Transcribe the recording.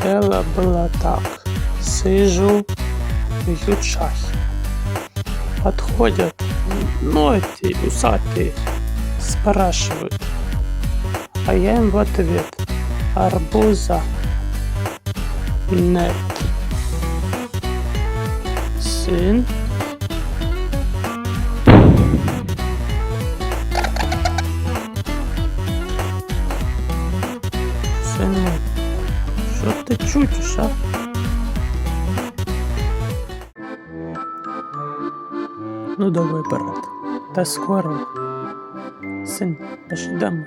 Дело было так. Сижу, пью чай. Подходят, эти усатые, спрашивают. А я им в ответ: арбуза нет. Сын? Сынок, що ти чутиш, а? Ну давай, брат, до скорого. Сын, пошли домой.